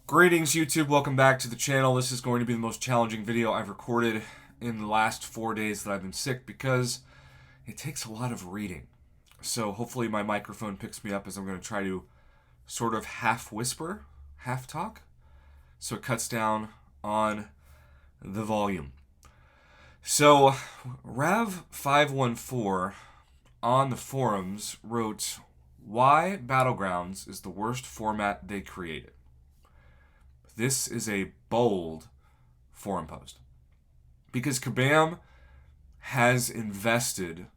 Greetings YouTube, welcome back to the channel. This is going to be the most challenging video I've recorded in the last 4 days that I've been sick because it takes a lot of reading. So hopefully my microphone picks me up as I'm going to try to sort of half whisper, half talk, so it cuts down on the volume. So Rav514 on the forums wrote, "Why Battlegrounds is the worst format they created." This is a bold forum post because Kabam has invested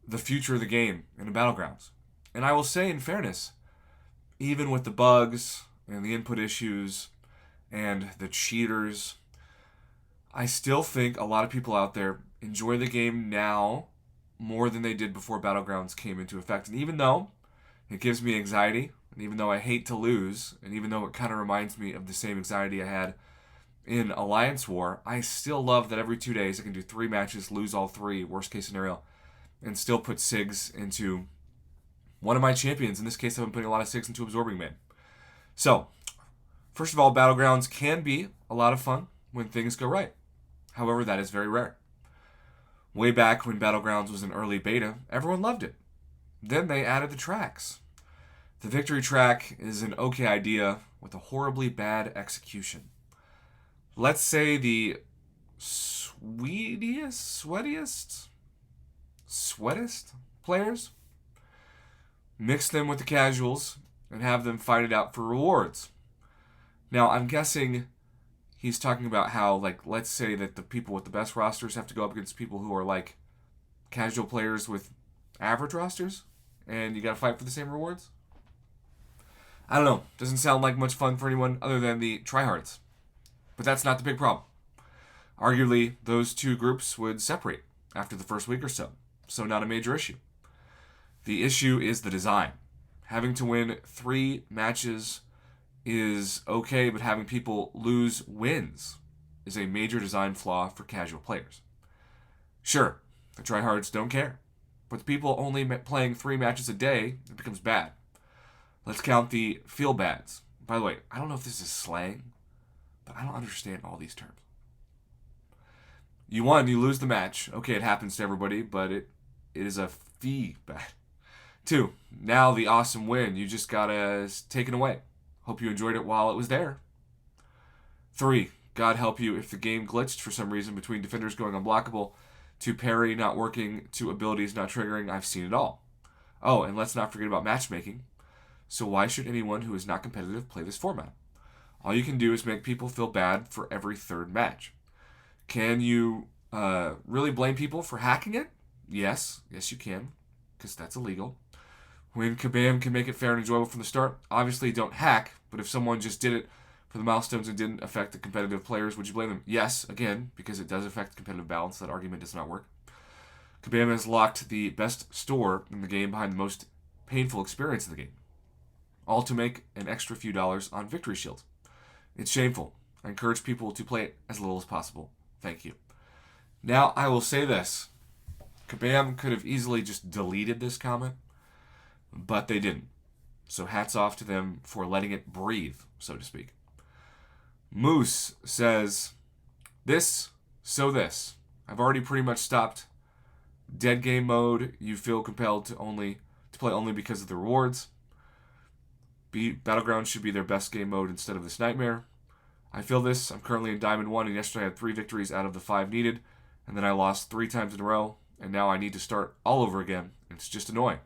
the future of the game in the Battlegrounds. And I will say, in fairness, even with the bugs and the input issues and the cheaters, I still think a lot of people out there enjoy the game now more than they did before Battlegrounds came into effect. And even though it gives me anxiety, and even though I hate to lose, and even though it kind of reminds me of the same anxiety I had in Alliance War, I still love that every 2 days I can do 3 matches, lose all 3, worst case scenario, and still put SIGs into one of my champions. In this case, I've been putting a lot of SIGs into Absorbing Man. So, first of all, Battlegrounds can be a lot of fun when things go right. However, that is very rare. Way back when Battlegrounds was in early beta, everyone loved it. Then they added the tracks. The victory track is an okay idea with a horribly bad execution. Let's say the sweatiest players, mix them with the casuals and have them fight it out for rewards. Now, I'm guessing he's talking about how, let's say that the people with the best rosters have to go up against people who are casual players with average rosters, and you gotta fight for the same rewards. I don't know. Doesn't sound like much fun for anyone other than the tryhards. But that's not the big problem. Arguably, those two groups would separate after the first week or so. So not a major issue. The issue is the design. Having to win 3 matches is okay, but having people lose wins is a major design flaw for casual players. Sure, the tryhards don't care. But the people only playing 3 matches a day, it becomes bad. Let's count the feel bads. By the way, I don't know if this is slang, but I don't understand all these terms. You won, you lose the match. Okay, it happens to everybody, but it is a fee bad. 2, now the awesome win. You just gotta take it away. Hope you enjoyed it while it was there. 3, God help you if the game glitched for some reason between defenders going unblockable to parry not working to abilities not triggering. I've seen it all. Oh, and let's not forget about matchmaking. So why should anyone who is not competitive play this format? All you can do is make people feel bad for every 3rd match. Can you really blame people for hacking it? Yes you can, because that's illegal. When Kabam can make it fair and enjoyable from the start, obviously don't hack, but if someone just did it for the milestones and didn't affect the competitive players, would you blame them? Yes, again, because it does affect competitive balance. That argument does not work. Kabam has locked the best store in the game behind the most painful experience of the game, all to make an extra few dollars on victory shields. It's shameful. I encourage people to play it as little as possible. Thank you. Now, I will say this. Kabam could have easily just deleted this comment, but they didn't. So hats off to them for letting it breathe, so to speak. Moose says, this. I've already pretty much stopped dead game mode. You feel compelled to play only because of the rewards. Battlegrounds should be their best game mode instead of this nightmare. I feel this. I'm currently in Diamond 1, and yesterday I had 3 victories out of the 5 needed, and then I lost 3 times in a row, and now I need to start all over again. It's just annoying.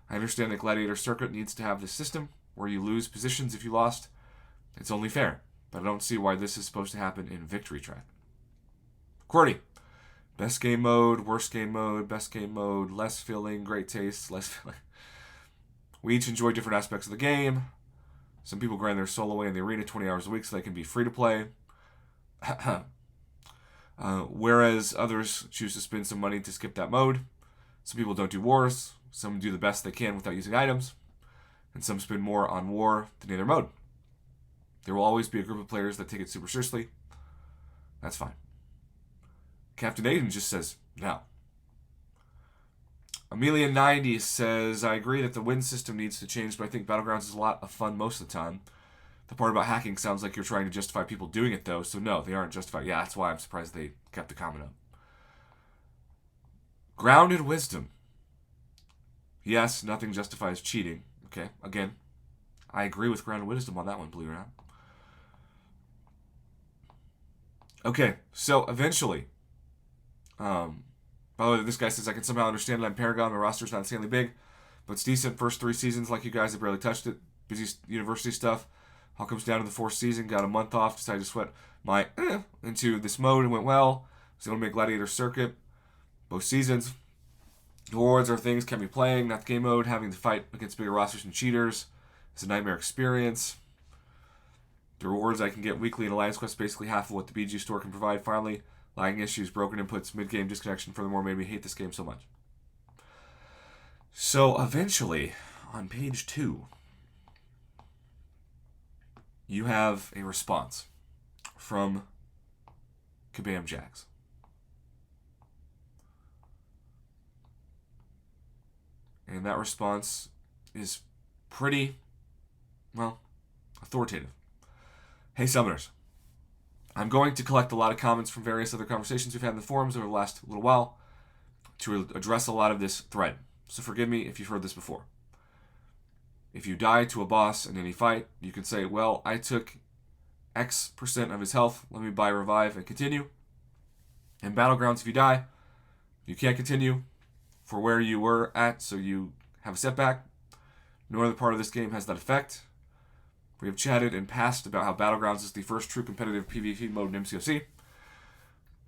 I understand that Gladiator Circuit needs to have this system where you lose positions if you lost. It's only fair, but I don't see why this is supposed to happen in Victory Track. Qwerty. Best game mode, worst game mode, best game mode, less feeling, great taste, less feeling. We each enjoy different aspects of the game. Some people grind their soul away in the arena 20 hours a week so they can be free to play. Whereas others choose to spend some money to skip that mode. Some people don't do wars. Some do the best they can without using items. And some spend more on war than either mode. There will always be a group of players that take it super seriously. That's fine. Captain Aiden just says, no. Amelia90 says, I agree that the win system needs to change, but I think Battlegrounds is a lot of fun most of the time. The part about hacking sounds like you're trying to justify people doing it, though, so no, they aren't justified. Yeah, that's why I'm surprised they kept the comment up. Grounded wisdom. Yes, nothing justifies cheating. Okay, again, I agree with grounded wisdom on that one, believe it or not. Okay, so eventually, by the way, this guy says, I can somehow understand that I'm Paragon, my roster's not insanely big, but it's decent. First 3 seasons, like you guys, have barely touched it. Busy university stuff. All comes down to the 4th season. Got a month off. Decided to sweat my into this mode and went well. Was able to make Gladiator Circuit both seasons. The rewards are things kept me playing, not the game mode. Having to fight against bigger rosters and cheaters is a nightmare experience. The rewards I can get weekly in Alliance Quest, basically half of what the BG store can provide. Finally, lagging issues, broken inputs, mid-game disconnection, furthermore made me hate this game so much. So eventually, on page 2, you have a response from Kabam Jax. And that response is pretty, well, authoritative. Hey, Summoners. I'm going to collect a lot of comments from various other conversations we've had in the forums over the last little while to address a lot of this thread. So forgive me if you've heard this before. If you die to a boss in any fight, you can say, well, I took X% of his health, let me buy revive and continue. In Battlegrounds, if you die, you can't continue for where you were at, so you have a setback. No other part of this game has that effect. We have chatted in past about how Battlegrounds is the first true competitive PvP mode in MCOC.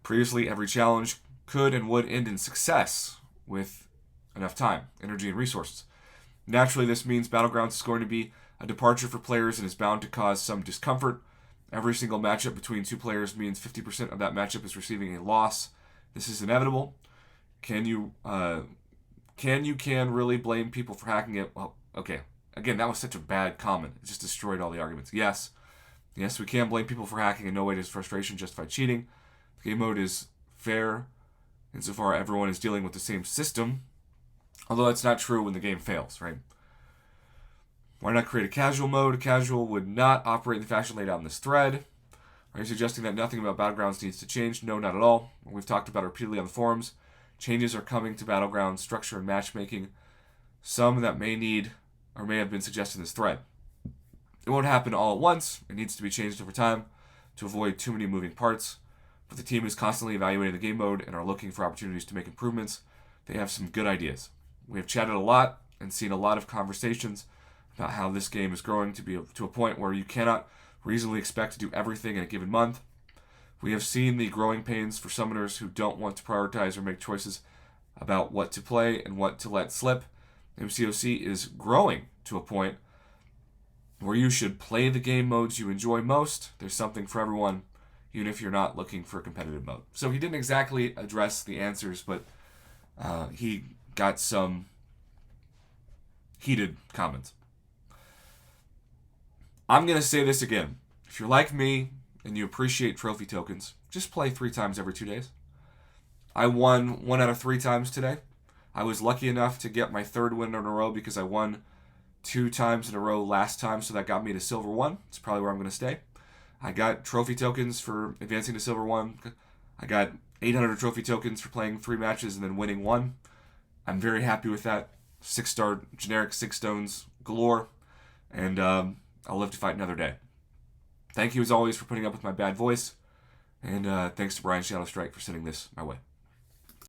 Previously, every challenge could and would end in success with enough time, energy, and resources. Naturally, this means Battlegrounds is going to be a departure for players and is bound to cause some discomfort. Every single matchup between 2 players means 50% of that matchup is receiving a loss. This is inevitable. Can you really blame people for hacking it? Well, okay. Again, that was such a bad comment. It just destroyed all the arguments. Yes, we can blame people for hacking, and no way does frustration justify cheating. The game mode is fair insofar everyone is dealing with the same system, although that's not true when the game fails, right? Why not create a casual mode? A casual would not operate in the fashion laid out in this thread. Are you suggesting that nothing about Battlegrounds needs to change? No, not at all. We've talked about it repeatedly on the forums. Changes are coming to Battlegrounds structure and matchmaking. Some that may have been suggested in this thread. It won't happen all at once. It needs to be changed over time to avoid too many moving parts. But the team is constantly evaluating the game mode and are looking for opportunities to make improvements. They have some good ideas. We have chatted a lot and seen a lot of conversations about how this game is growing to a point where you cannot reasonably expect to do everything in a given month. We have seen the growing pains for summoners who don't want to prioritize or make choices about what to play and what to let slip. MCOC is growing to a point where you should play the game modes you enjoy most. There's something for everyone, even if you're not looking for a competitive mode. So he didn't exactly address the answers, but he got some heated comments. I'm going to say this again. If you're like me and you appreciate trophy tokens, just play 3 times every 2 days. I won 1 out of 3 times today. I was lucky enough to get my 3rd win in a row because I won 2 times in a row last time, so that got me to Silver 1. It's probably where I'm going to stay. I got trophy tokens for advancing to Silver 1. I got 800 trophy tokens for playing 3 matches and then winning 1. I'm very happy with that. 6-star generic 6 stones galore. And I'll live to fight another day. Thank you as always for putting up with my bad voice. And thanks to Brian Shadowstrike for sending this my way.